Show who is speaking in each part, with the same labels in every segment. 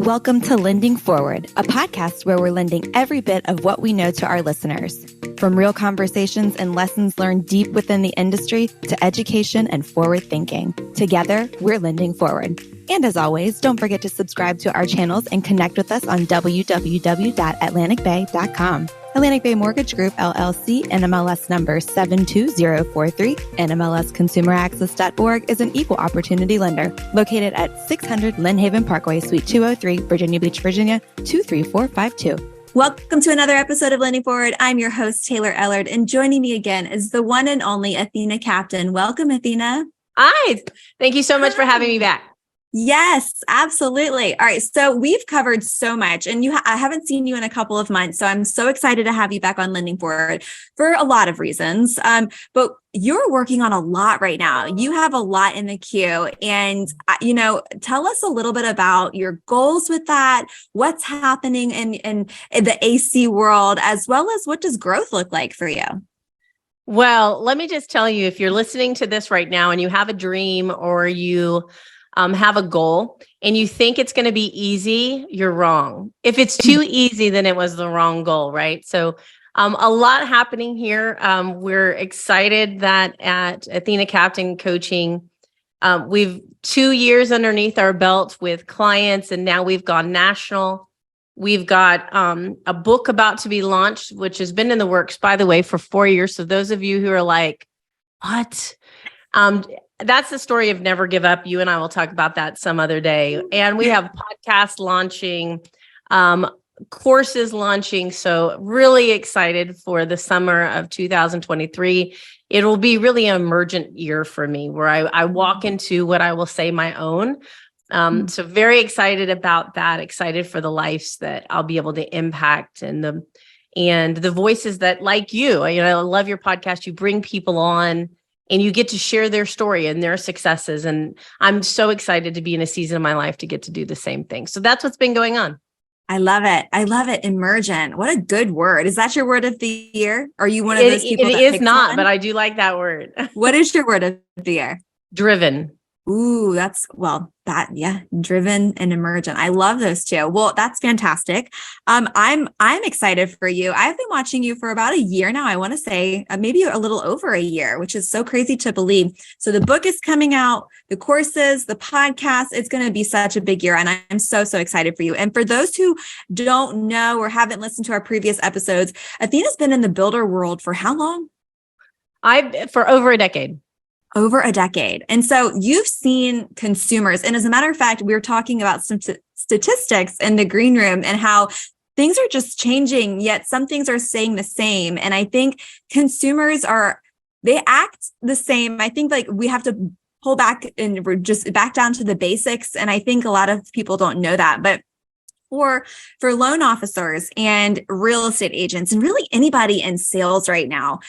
Speaker 1: Welcome to Lending Forward, a podcast where we're lending every bit of what we know to our listeners. From real conversations and lessons learned deep within the industry to education and forward thinking. Together, we're lending forward. And as always, don't forget to subscribe to our channels and connect with us on www.atlanticbay.com. Atlantic Bay Mortgage Group, LLC, NMLS number 72043, NMLSconsumeraccess.org is an equal opportunity lender located at 600 Lynn Haven Parkway, Suite 203, Virginia Beach, Virginia, 23452.
Speaker 2: Welcome to another episode of Lending Forward. I'm your host, Taylor Ellard, and joining me again is the one and only Athena Captain. Welcome, Athena.
Speaker 3: Hi. Thank you so much for having me back.
Speaker 2: Yes, absolutely. All right. So we've covered so much and I haven't seen you in a couple of months. So I'm so excited to have you back on Lending Forward for a lot of reasons. But you're working on a lot right now. You have a lot in the queue and, tell us a little bit about your goals with that, what's happening in the AC world, as well as what does growth look like for you?
Speaker 3: Well, let me just tell you, if you're listening to this right now and you have a dream or you have a goal and you think it's going to be easy, you're wrong. If it's too easy, then it was the wrong goal, right? So a lot happening here. We're excited that at Athena Captain Coaching, we've 2 years underneath our belt with clients, and now we've gone national. We've got a book about to be launched, which has been in the works, by the way, for 4 years. So those of you who are like, what? That's the story of Never Give Up. You and I will talk about that some other day. And we have podcasts launching, courses launching. So really excited for the summer of 2023. It will be really an emergent year for me where I walk into what I will say my own. So very excited about that, excited for the lives that I'll be able to impact and the voices that, like you, I love your podcast. You bring people on and you get to share their story and their successes. And I'm so excited to be in a season of my life to get to do the same thing. So that's what's been going on.
Speaker 2: I love it. I love it. Emergent. What a good word. Is that your word of the year? Are you one of those people that
Speaker 3: is not,
Speaker 2: one?
Speaker 3: But I do like that word.
Speaker 2: What is your word of the year?
Speaker 3: Driven.
Speaker 2: Ooh, driven and emergent. I love those two. Well, that's fantastic. I'm excited for you. I've been watching you for about a year now. I want to say maybe a little over a year, which is so crazy to believe. So the book is coming out, the courses, the podcast, it's going to be such a big year. And I'm so excited for you. And for those who don't know or haven't listened to our previous episodes, Athena's been in the builder world for how long?
Speaker 3: For over a decade.
Speaker 2: Over a decade. And so you've seen consumers. And as a matter of fact, we were talking about some statistics in the green room and how things are just changing, yet some things are staying the same. And I think consumers they act the same. I think like we have to pull back and we're just back down to the basics. And I think a lot of people don't know that. But for loan officers and real estate agents and really anybody in sales right now,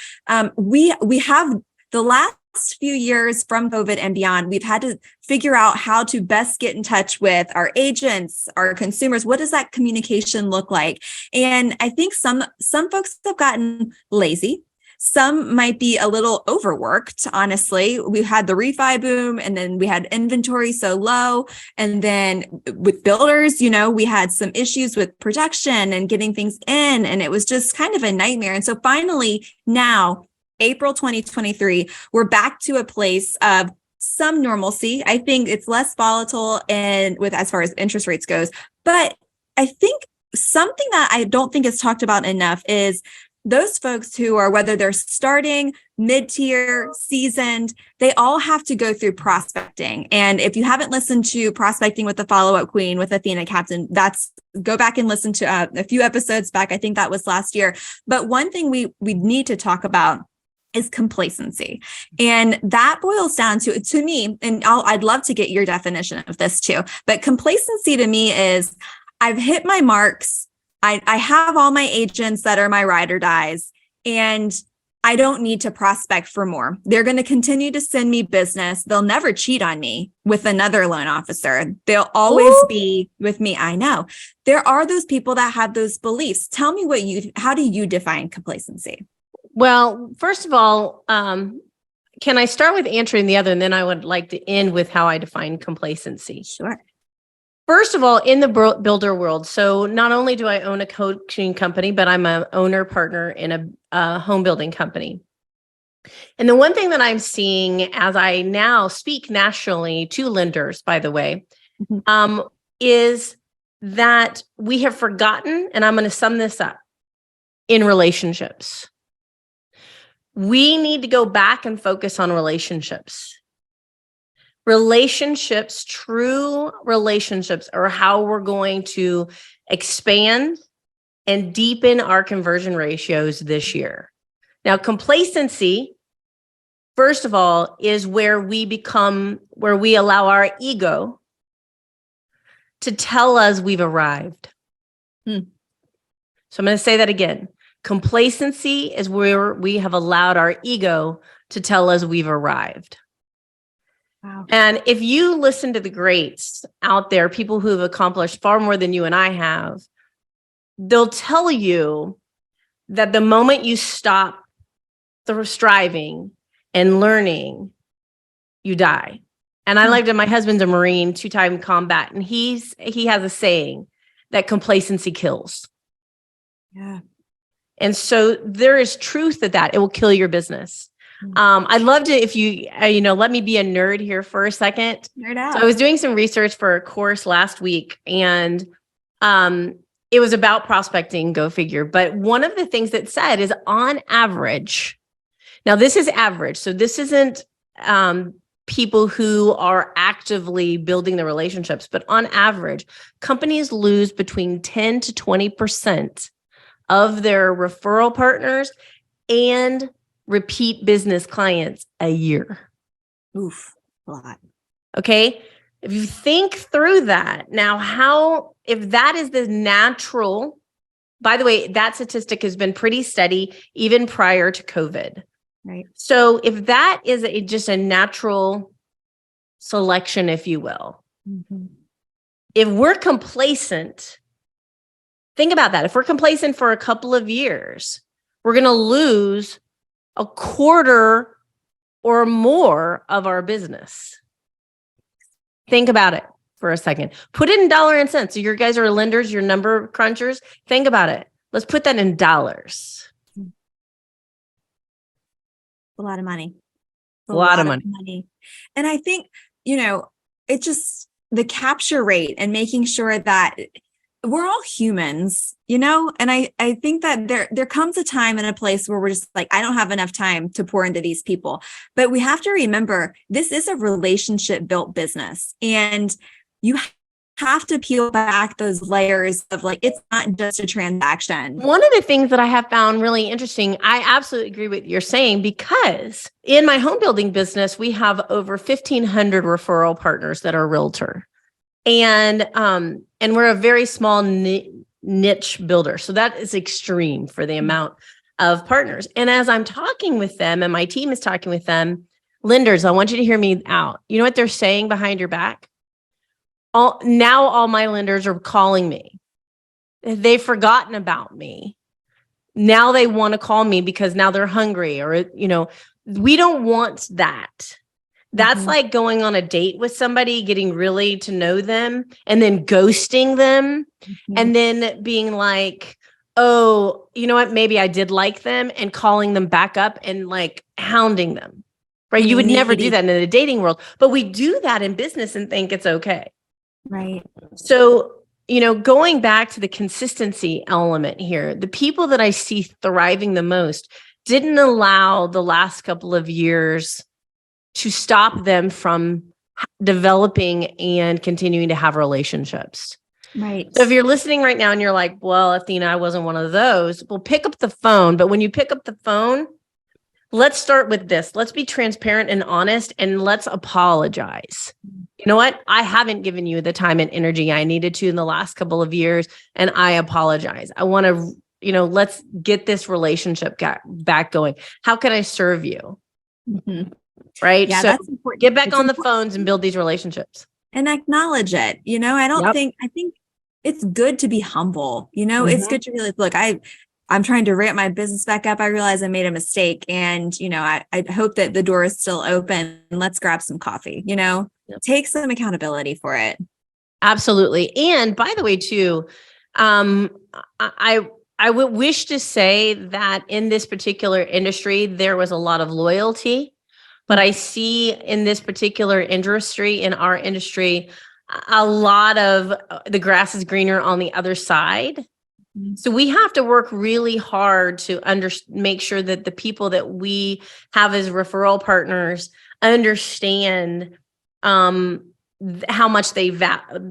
Speaker 2: we have the last few years from COVID and beyond, we've had to figure out how to best get in touch with our agents, our consumers. What does that communication look like? And I think some folks have gotten lazy. Some might be a little overworked, honestly. We had the refi boom and then we had inventory so low. And then with builders, we had some issues with production and getting things in. And it was just kind of a nightmare. And so finally now, April 2023, we're back to a place of some normalcy. I think it's less volatile and as far as interest rates goes. But I think something that I don't think is talked about enough is those folks who are, whether they're starting, mid-tier, seasoned, they all have to go through prospecting. And if you haven't listened to Prospecting with the Follow-Up Queen with Athena Captain, go back and listen to a few episodes back. I think that was last year. But one thing we need to talk about is complacency. And that boils down to me, and I'd love to get your definition of this too. But complacency to me is I've hit my marks. I have all my agents that are my ride or dies, and I don't need to prospect for more. They're going to continue to send me business. They'll never cheat on me with another loan officer. They'll always be with me. I know. There are those people that have those beliefs. Tell me how do you define complacency?
Speaker 3: Well, first of all, can I start with answering the other, and then I would like to end with how I define complacency?
Speaker 2: Sure.
Speaker 3: First of all, in the builder world, so not only do I own a coaching company, but I'm an owner partner in a home building company. And the one thing that I'm seeing as I now speak nationally to lenders, by the way, is that we have forgotten, and I'm going to sum this up, in relationships. We need to go back and focus on relationships. Relationships, true relationships, are how we're going to expand and deepen our conversion ratios this year. Now, complacency, first of all, is where we allow our ego to tell us we've arrived. So I'm going to say that again. Complacency is where we have allowed our ego to tell us we've arrived.
Speaker 2: Wow.
Speaker 3: And if you listen to the greats out there, people who have accomplished far more than you and I have, they'll tell you that the moment you stop striving and learning, you die. And I like that my husband's a Marine, 2-time combat, and he has a saying that complacency kills.
Speaker 2: Yeah.
Speaker 3: And so there is truth to that. It will kill your business. I'd love to, if you, let me be a nerd here for a second.
Speaker 2: Nerd out.
Speaker 3: So I was doing some research for a course last week, and it was about prospecting, go figure. But one of the things that said is, on average, now this is average, so this isn't people who are actively building the relationships, but on average, companies lose between 10 to 20% of their referral partners and repeat business clients a year.
Speaker 2: Oof, a lot.
Speaker 3: Okay. If you think through that, now if that is the natural, by the way, that statistic has been pretty steady even prior to COVID.
Speaker 2: Right.
Speaker 3: So if that is just a natural selection, if you will, if we're complacent, think about that. If we're complacent for a couple of years, we're going to lose a quarter or more of our business. Think about it for a second. Put it in dollar and cents. So your guys are lenders, your number crunchers. Think about it. Let's put that in dollars.
Speaker 2: A lot of money.
Speaker 3: A lot of money.
Speaker 2: And I think, it just, the capture rate and making sure that we're all humans, and I think that there comes a time and a place where we're just like, I don't have enough time to pour into these people. But we have to remember, this is a relationship built business, and you have to peel back those layers of it's not just a transaction.
Speaker 3: One of the things that I have found really interesting, I absolutely agree with what you're saying, because in my home building business, we have over 1,500 referral partners that are realtor. And we're a very small niche builder. So that is extreme for the amount of partners. And as I'm talking with them and my team is talking with them, lenders, I want you to hear me out. You know what they're saying behind your back? All my lenders are calling me. They've forgotten about me. Now they want to call me because now they're hungry, or, we don't want that. That's like going on a date with somebody, getting really to know them, and then ghosting them, and then being like, oh, you know what? Maybe I did like them, and calling them back up and hounding them, right? You would never do that in the dating world, but we do that in business and think it's okay.
Speaker 2: Right.
Speaker 3: So, going back to the consistency element here, the people that I see thriving the most didn't allow the last couple of years to stop them from developing and continuing to have relationships.
Speaker 2: Right.
Speaker 3: So if you're listening right now and you're like, well, Athena, I wasn't one of those. Well, pick up the phone. But when you pick up the phone, let's start with this. Let's be transparent and honest, and let's apologize. You know what? I haven't given you the time and energy I needed to in the last couple of years, and I apologize. I want to, let's get this relationship back going. How can I serve you? Right.
Speaker 2: Yeah,
Speaker 3: so
Speaker 2: that's important.
Speaker 3: Get back on the phones and build these relationships.
Speaker 2: And acknowledge it. I think it's good to be humble. It's good to really look, I'm trying to ramp my business back up. I realize I made a mistake, and, I hope that the door is still open. Let's grab some coffee, take some accountability for it.
Speaker 3: Absolutely. And by the way, too, I would wish to say that in this particular industry, there was a lot of loyalty, but I see in this particular industry, in our industry, a lot of the grass is greener on the other side. So we have to work really hard to make sure that the people that we have as referral partners understand how much they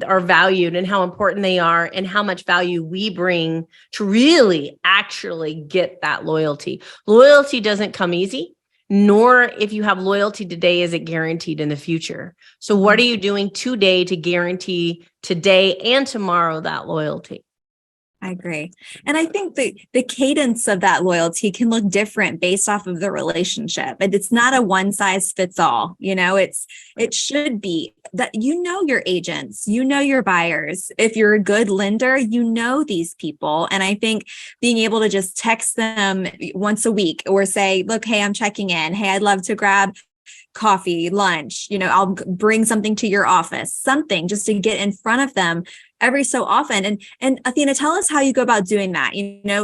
Speaker 3: are valued and how important they are and how much value we bring to really actually get that loyalty. Loyalty doesn't come easy, nor if you have loyalty today, is it guaranteed in the future. So what are you doing today to guarantee today and tomorrow that loyalty?
Speaker 2: I agree. And I think the cadence of that loyalty can look different based off of the relationship. And it's not a one size fits all. It should be that your agents, your buyers. If you're a good lender, these people. And I think being able to just text them once a week or say, look, hey, I'm checking in. Hey, I'd love to grab coffee, lunch, I'll bring something to your office, something just to get in front of them every so often. And Athena, tell us how you go about doing that.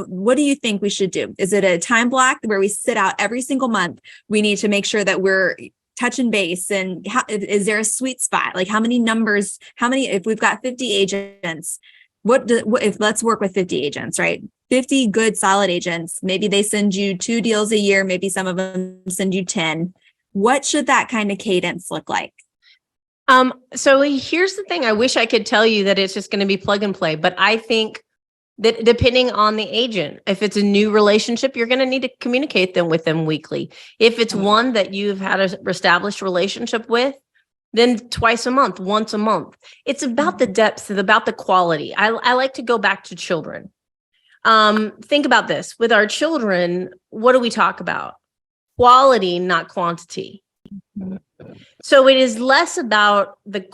Speaker 2: What do you think we should do? Is it a time block where we sit out every single month? We need to make sure that we're touching base. And is there a sweet spot? Like if we've got 50 agents, let's work with 50 agents, right? 50 good, solid agents. Maybe they send you 2 deals a year. Maybe some of them send you 10. What should that kind of cadence look like?
Speaker 3: So here's the thing. I wish I could tell you that it's just going to be plug and play, but I think that depending on the agent, if it's a new relationship, you're going to need to communicate with them weekly. If it's one that you've had an established relationship with, then twice a month, once a month. It's about the depth, it's about the quality. I like to go back to children. Think about this. With our children, what do we talk about? Quality, not quantity. So it is less about the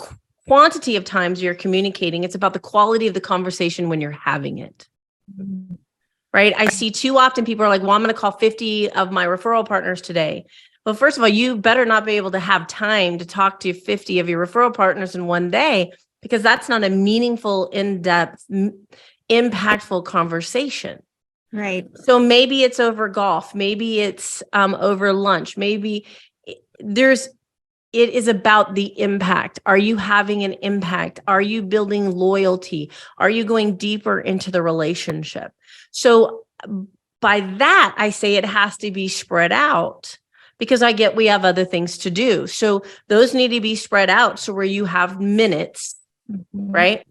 Speaker 3: quantity of times you're communicating. It's about the quality of the conversation when you're having it. Right? I see too often people are like, well, I'm going to call 50 of my referral partners today. Well, first of all, you better not be able to have time to talk to 50 of your referral partners in one day, because that's not a meaningful, in-depth, impactful conversation.
Speaker 2: Right.
Speaker 3: So maybe it's over golf. Maybe it's over lunch. Maybe it is about the impact. Are you having an impact? Are you building loyalty? Are you going deeper into the relationship? So by that, I say it has to be spread out, because we have other things to do. So those need to be spread out. So where you have minutes, right?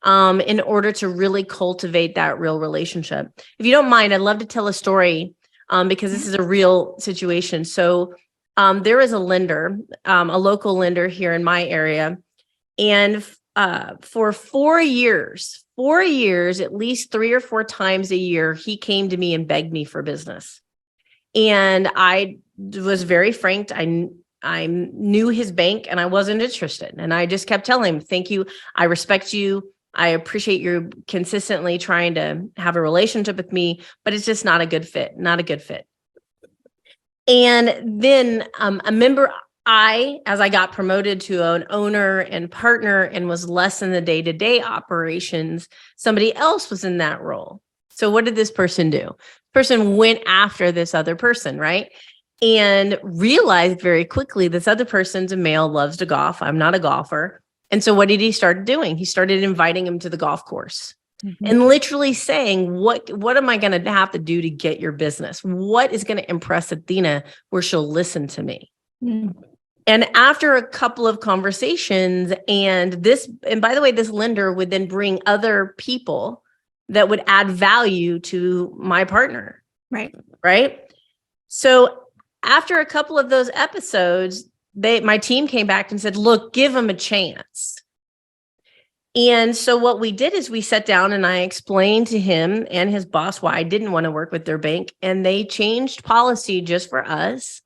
Speaker 3: In order to really cultivate that real relationship. If you don't mind, I'd love to tell a story because this is a real situation. So there is a lender, a local lender here in my area. And for 4 years, at least 3 or 4 times a year, he came to me and begged me for business. And I was very frank. I knew his bank and I wasn't interested. And I just kept telling him, thank you. I respect you. I appreciate you consistently trying to have a relationship with me, but it's just not a good fit, And then as I got promoted to an owner and partner and was less in the day-to-day operations, somebody else was in that role. So what did this person do? The person went after this other person, right? And realized very quickly this other person's a male, loves to golf. I'm not a golfer. And so what did he start doing? He started inviting him to the golf course and literally saying, what am I going to have to do to get your business? What is going to impress Athena where she'll listen to me? And after a couple of conversations and by the way, this lender would then bring other people that would add value to my partner. Right. So after a couple of those episodes, my team came back and said, look, give him a chance. And so what we did is we sat down and I explained to him and his boss why I didn't want to work with their bank. And they changed policy just for us.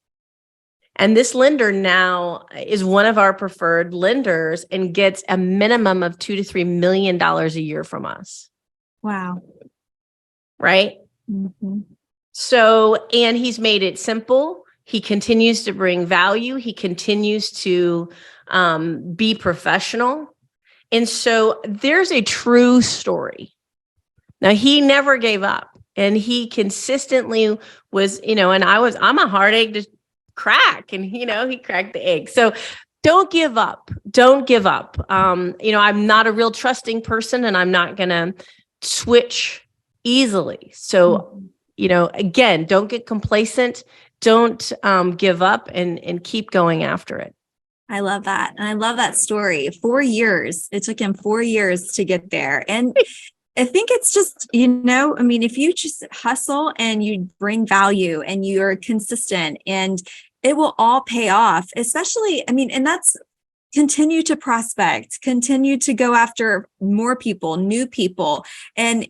Speaker 3: And this lender now is one of our preferred lenders and gets a minimum of $2 to $3 million a year from us.
Speaker 2: Wow.
Speaker 3: Right? So, and he's made it simple. He continues to bring value. He continues to be professional. And so there's a true story. Now, he never gave up, and he consistently was, and I'm a hard egg to crack, and, he cracked the egg. So don't give up. Don't give up. I'm not a real trusting person, and I'm not going to switch easily. So, again, don't get complacent. Don't give up, and keep going after it.
Speaker 2: I love that. And I love that story. 4 years. It took him 4 years to get there. And I think it's just, if you just hustle and you bring value and you're consistent, and it will all pay off, especially, and that's continue to prospect, continue to go after more people, new people, and,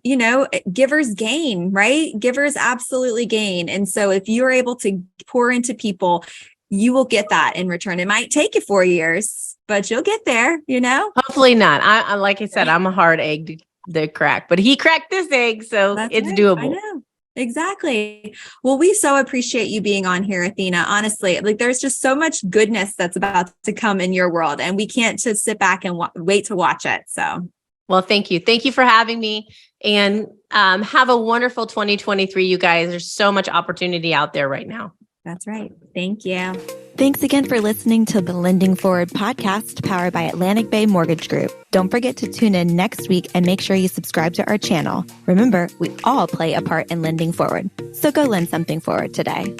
Speaker 2: givers gain, right? Givers absolutely gain. And so if you're able to pour into people, you will get that in return. It might take you 4 years, but you'll get there,
Speaker 3: Hopefully not. I like I said, I'm a hard egg to crack, but he cracked this egg, so it's doable.
Speaker 2: I know. Exactly. Well, we so appreciate you being on here, Athena. Honestly, there's just so much goodness that's about to come in your world, and we can't just sit back and wait to watch it. So,
Speaker 3: well, thank you. Thank you for having me, and have a wonderful 2023, you guys. There's so much opportunity out there right now.
Speaker 2: That's right. Thank you.
Speaker 1: Thanks again for listening to the Lending Forward podcast powered by Atlantic Bay Mortgage Group. Don't forget to tune in next week and make sure you subscribe to our channel. Remember, we all play a part in lending forward. So go lend something forward today.